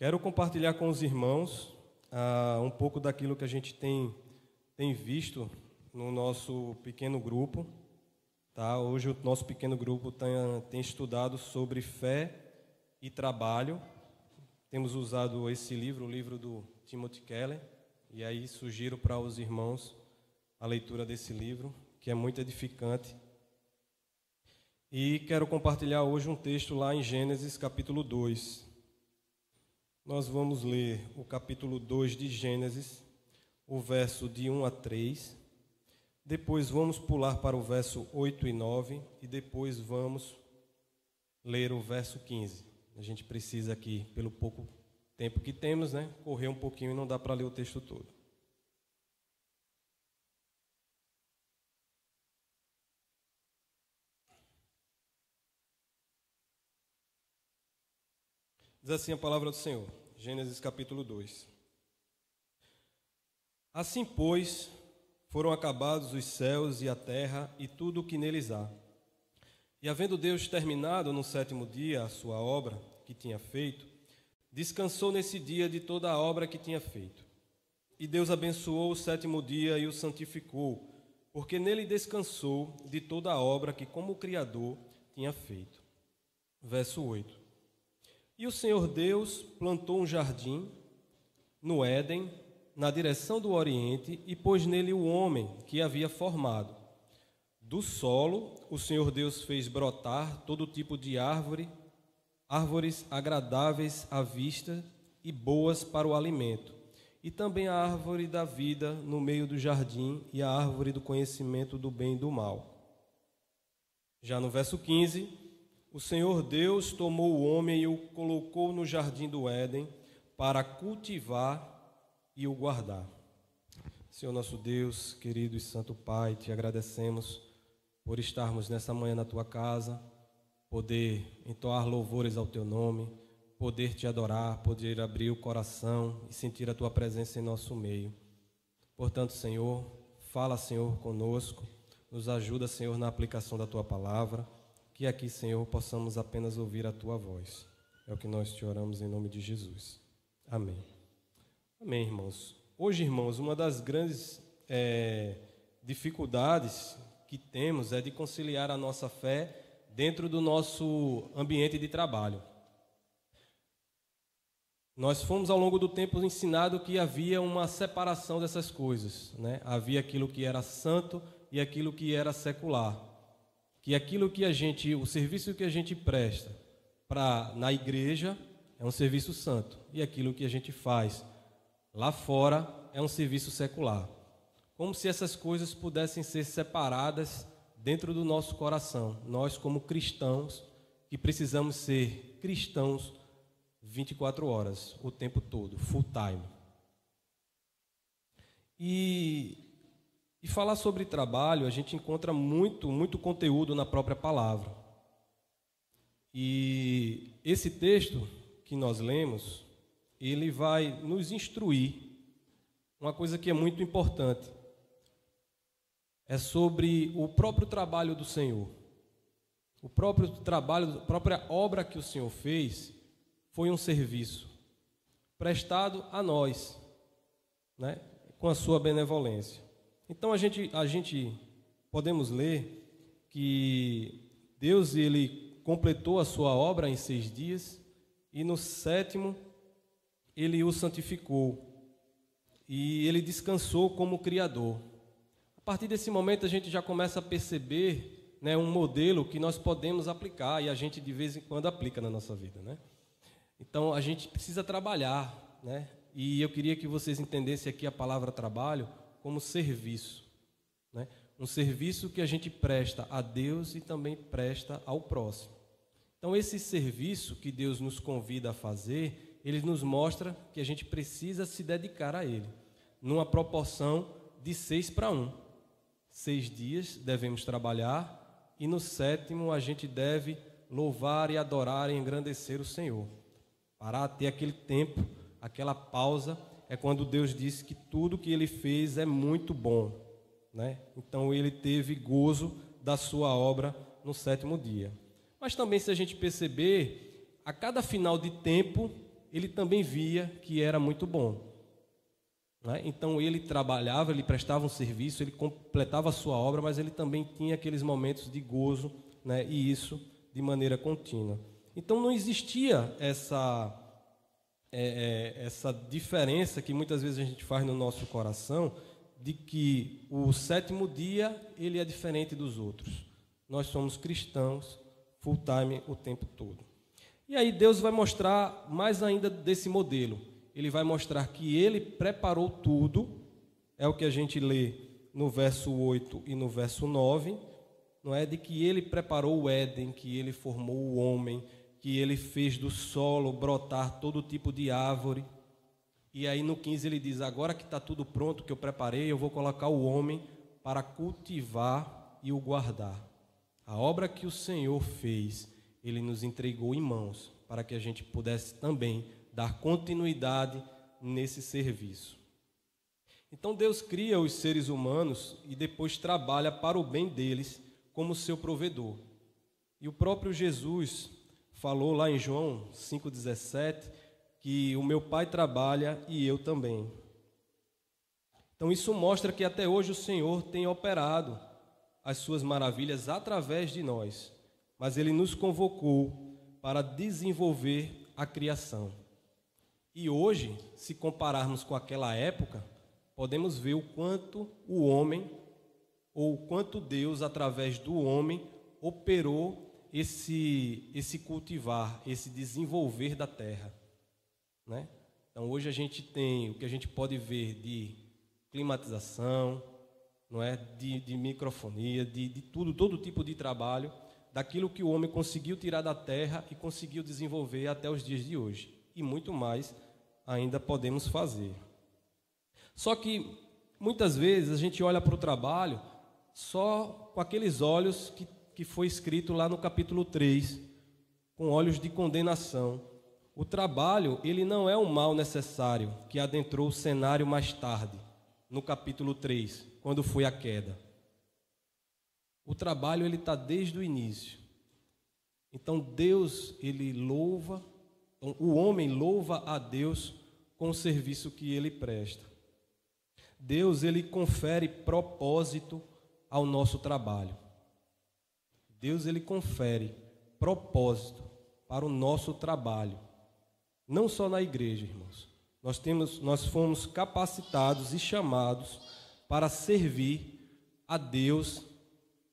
Quero compartilhar com os irmãos um pouco daquilo que a gente tem visto no nosso pequeno grupo. Tá? Hoje o nosso pequeno grupo tem estudado sobre fé e trabalho. Temos usado esse livro, o livro do Timothy Keller, e aí sugiro para os irmãos a leitura desse livro, que é muito edificante. E quero compartilhar hoje um texto lá em Gênesis capítulo 2. Nós vamos ler o capítulo 2 de Gênesis, o verso de 1 a 3. Depois vamos pular para o verso 8 e 9 e depois vamos ler o verso 15. A gente precisa aqui, pelo pouco tempo que temos, correr um pouquinho e não dá para ler o texto todo. Diz assim a palavra do Senhor, Gênesis capítulo 2. Assim, pois, foram acabados os céus e a terra e tudo o que neles há. E havendo Deus terminado no sétimo dia a sua obra que tinha feito, descansou nesse dia de toda a obra que tinha feito. E Deus abençoou o sétimo dia e o santificou, porque nele descansou de toda a obra que como Criador tinha feito. Verso 8. E o Senhor Deus plantou um jardim no Éden, na direção do Oriente, e pôs nele o homem que havia formado. Do solo, o Senhor Deus fez brotar todo tipo de árvores agradáveis à vista e boas para o alimento, e também a árvore da vida no meio do jardim e a árvore do conhecimento do bem e do mal. Já no verso 15, o Senhor Deus tomou o homem e o colocou no jardim do Éden para cultivar e o guardar. Senhor nosso Deus, querido e santo Pai, te agradecemos por estarmos nessa manhã na tua casa, poder entoar louvores ao teu nome, poder te adorar, poder abrir o coração e sentir a tua presença em nosso meio. Portanto, Senhor, fala, Senhor, conosco, nos ajuda, Senhor, na aplicação da tua palavra, que aqui, Senhor, possamos apenas ouvir a tua voz. É o que nós te oramos em nome de Jesus. Amém. Amém, irmãos. Hoje, irmãos, uma das grandes dificuldades que temos é de conciliar a nossa fé dentro do nosso ambiente de trabalho. Nós fomos, ao longo do tempo, ensinados que havia uma separação dessas coisas, Havia aquilo que era santo e aquilo que era secular. Que aquilo que o serviço que a gente presta na igreja é um serviço santo, e aquilo que a gente faz lá fora é um serviço secular. Como se essas coisas pudessem ser separadas dentro do nosso coração. Nós, como cristãos, que precisamos ser cristãos 24 horas, o tempo todo, full time. E falar sobre trabalho, a gente encontra muito conteúdo na própria palavra. E esse texto que nós lemos, ele vai nos instruir uma coisa que é muito importante. É sobre o próprio trabalho do Senhor. O próprio trabalho, a própria obra que o Senhor fez foi um serviço prestado a nós, com a sua benevolência. Então a gente podemos ler que Deus ele completou a sua obra em 6 dias e no 7º ele o santificou e ele descansou como Criador. A partir desse momento a gente já começa a perceber um modelo que nós podemos aplicar e a gente de vez em quando aplica na nossa vida. Então a gente precisa trabalhar, E eu queria que vocês entendessem aqui a palavra trabalho como serviço, Um serviço que a gente presta a Deus e também presta ao próximo. Então esse serviço que Deus nos convida a fazer, ele nos mostra que a gente precisa se dedicar a ele, numa proporção de 6:1. 6 dias devemos trabalhar e no 7º a gente deve louvar e adorar e engrandecer o Senhor. Parar, ter aquele tempo, aquela pausa, é quando Deus disse que tudo que ele fez é muito bom, Então ele teve gozo da sua obra no 7º dia. Mas também, se a gente perceber, a cada final de tempo ele também via que era muito bom. Então ele trabalhava, ele prestava um serviço, ele completava a sua obra, mas ele também tinha aqueles momentos de gozo, e isso de maneira contínua. Então não existia essa diferença que muitas vezes a gente faz no nosso coração, de que o sétimo dia ele é diferente dos outros. Nós somos cristãos full time o tempo todo. E aí Deus vai mostrar mais ainda desse modelo. Ele vai mostrar que ele preparou tudo, é o que a gente lê no verso 8 e no verso 9, não é? De que ele preparou o Éden, que ele formou o homem, que ele fez do solo brotar todo tipo de árvore. E aí no 15 ele diz, agora que está tudo pronto, que eu preparei, eu vou colocar o homem para cultivar e o guardar. A obra que o Senhor fez, ele nos entregou em mãos, para que a gente pudesse também dar continuidade nesse serviço. Então Deus cria os seres humanos e depois trabalha para o bem deles como seu provedor. E o próprio Jesus falou lá em João 5,17 que o meu Pai trabalha e eu também. Então isso mostra que até hoje o Senhor tem operado as suas maravilhas através de nós, mas Ele nos convocou para desenvolver a criação. E hoje, se compararmos com aquela época, podemos ver o quanto o homem, ou o quanto Deus, através do homem, operou esse cultivar, esse desenvolver da terra. Então, hoje a gente tem o que a gente pode ver de climatização, de microfonia, de tudo, todo tipo de trabalho, daquilo que o homem conseguiu tirar da terra e conseguiu desenvolver até os dias de hoje. E muito mais ainda podemos fazer. Só que, muitas vezes, a gente olha para o trabalho só com aqueles olhos que foi escrito lá no capítulo 3, com olhos de condenação. O trabalho, ele não é um mal necessário que adentrou o cenário mais tarde, no capítulo 3, quando foi a queda. O trabalho, ele está desde o início. Então, Deus, ele louva, o homem louva a Deus com o serviço que ele presta. Deus, ele confere propósito ao nosso trabalho. Deus, ele confere propósito para o nosso trabalho. Não só na igreja, irmãos. Nós fomos capacitados e chamados para servir a Deus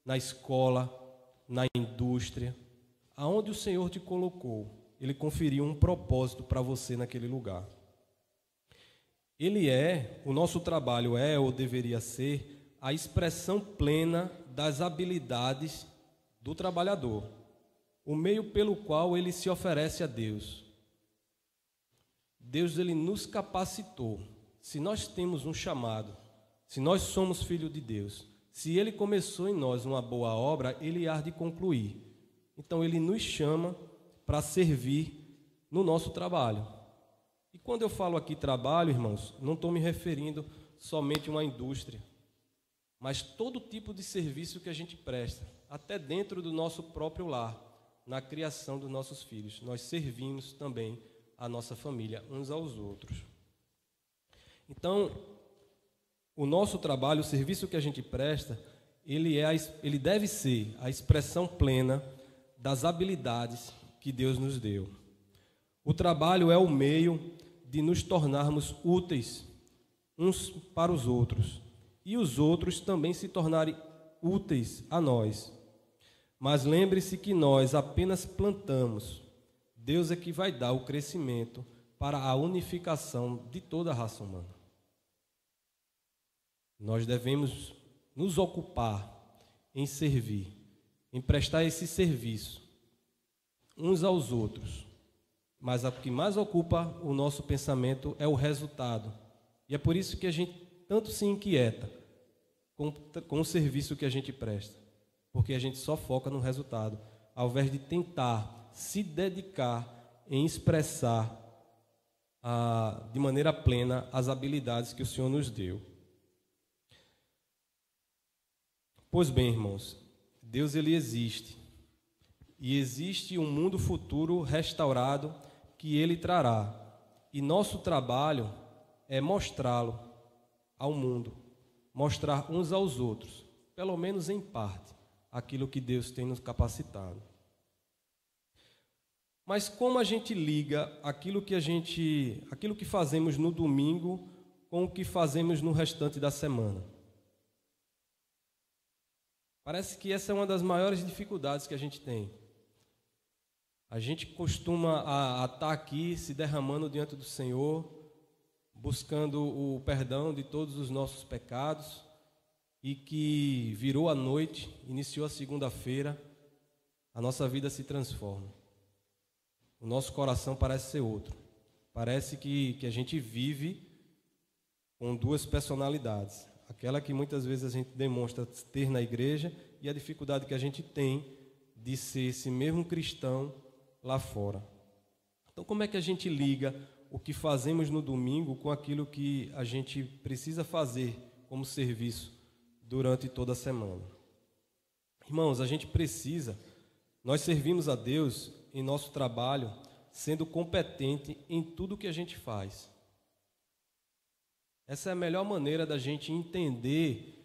na escola, na indústria, aonde o Senhor te colocou. Ele conferiu um propósito para você naquele lugar. O nosso trabalho é, ou deveria ser, a expressão plena das habilidades do trabalhador, o meio pelo qual ele se oferece a Deus. Deus, ele nos capacitou. Se nós temos um chamado, se nós somos filhos de Deus, se ele começou em nós uma boa obra, ele há de concluir. Então, ele nos chama para servir no nosso trabalho. E quando eu falo aqui trabalho, irmãos, não estou me referindo somente a uma indústria, mas todo tipo de serviço que a gente presta, até dentro do nosso próprio lar, na criação dos nossos filhos. Nós servimos também a nossa família, uns aos outros. Então, o nosso trabalho, o serviço que a gente presta, ele deve ser a expressão plena das habilidades que Deus nos deu. O trabalho é o meio de nos tornarmos úteis uns para os outros e os outros também se tornarem úteis a nós. Mas lembre-se que nós apenas plantamos. Deus é que vai dar o crescimento para a unificação de toda a raça humana. Nós devemos nos ocupar em servir, em prestar esse serviço uns aos outros. Mas o que mais ocupa o nosso pensamento é o resultado. E é por isso que a gente tanto se inquieta com o serviço que a gente presta. Porque a gente só foca no resultado, ao invés de tentar se dedicar em expressar de maneira plena as habilidades que o Senhor nos deu. Pois bem, irmãos, Deus, ele existe. E existe um mundo futuro restaurado que ele trará. E nosso trabalho é mostrá-lo ao mundo, mostrar uns aos outros, pelo menos em parte, aquilo que Deus tem nos capacitado. Mas como a gente liga aquilo que fazemos no domingo com o que fazemos no restante da semana? Parece que essa é uma das maiores dificuldades que a gente tem. A gente costuma a estar aqui se derramando diante do Senhor, buscando o perdão de todos os nossos pecados, e que virou a noite, iniciou a segunda-feira, a nossa vida se transforma. O nosso coração parece ser outro. Parece que a gente vive com duas personalidades. Aquela que muitas vezes a gente demonstra ter na igreja e a dificuldade que a gente tem de ser esse mesmo cristão lá fora. Então, como é que a gente liga o que fazemos no domingo com aquilo que a gente precisa fazer como serviço durante toda a semana? Irmãos, nós servimos a Deus em nosso trabalho, sendo competente em tudo que a gente faz. Essa é a melhor maneira da gente entender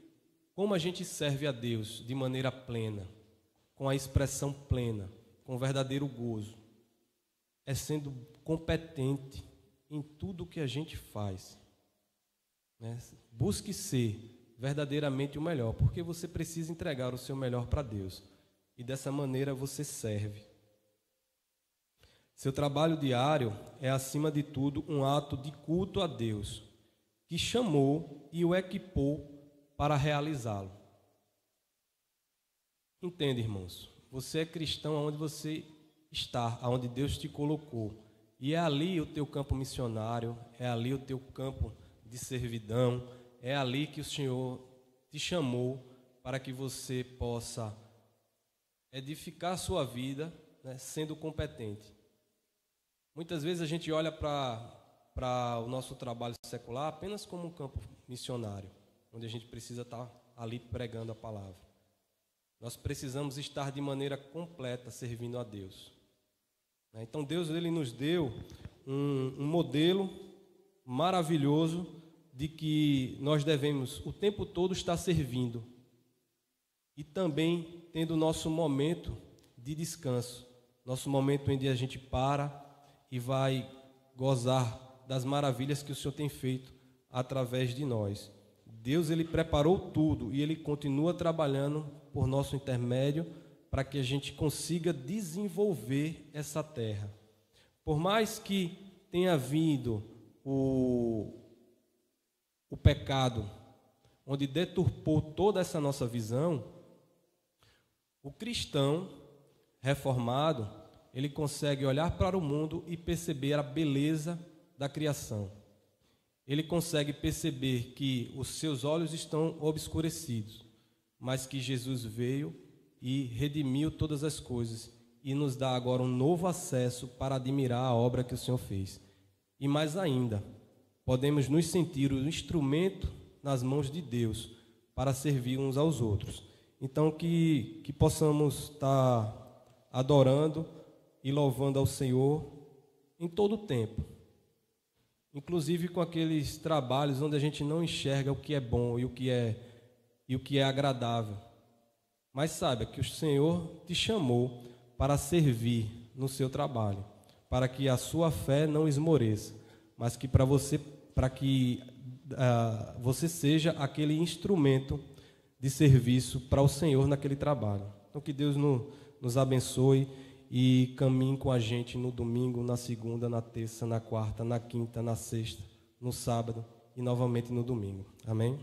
como a gente serve a Deus de maneira plena, com a expressão plena, com verdadeiro gozo. É sendo competente em tudo que a gente faz. Busque ser verdadeiramente o melhor, porque você precisa entregar o seu melhor para Deus. E dessa maneira você serve. Seu trabalho diário é, acima de tudo, um ato de culto a Deus, que chamou e o equipou para realizá-lo. Entende, irmãos? Você é cristão aonde você está, aonde Deus te colocou. E é ali o teu campo missionário, é ali o teu campo de servidão, é ali que o Senhor te chamou para que você possa edificar a sua vida, sendo competente. Muitas vezes a gente olha para o nosso trabalho secular apenas como um campo missionário, onde a gente precisa estar ali pregando a palavra. Nós precisamos estar de maneira completa servindo a Deus. Então Deus ele nos deu um modelo maravilhoso de que nós devemos o tempo todo estar servindo e também tendo o nosso momento de descanso, nosso momento em que a gente para e vai gozar das maravilhas que o Senhor tem feito através de nós. Deus ele preparou tudo e Ele continua trabalhando por nosso intermédio para que a gente consiga desenvolver essa terra. Por mais que tenha havido o pecado, onde deturpou toda essa nossa visão, o cristão reformado, ele consegue olhar para o mundo e perceber a beleza da criação. Ele consegue perceber que os seus olhos estão obscurecidos, mas que Jesus veio e redimiu todas as coisas e nos dá agora um novo acesso para admirar a obra que o Senhor fez. E mais ainda, podemos nos sentir um instrumento nas mãos de Deus para servir uns aos outros. Então, que possamos estar adorando e louvando ao Senhor em todo o tempo, inclusive com aqueles trabalhos onde a gente não enxerga o que é bom e o que é agradável. Mas saiba que o Senhor te chamou para servir no seu trabalho, para que a sua fé não esmoreça, mas que para que você seja aquele instrumento de serviço para o Senhor naquele trabalho. Então que Deus nos abençoe e caminhe com a gente no domingo, na segunda, na terça, na quarta, na quinta, na sexta, no sábado e novamente no domingo. Amém?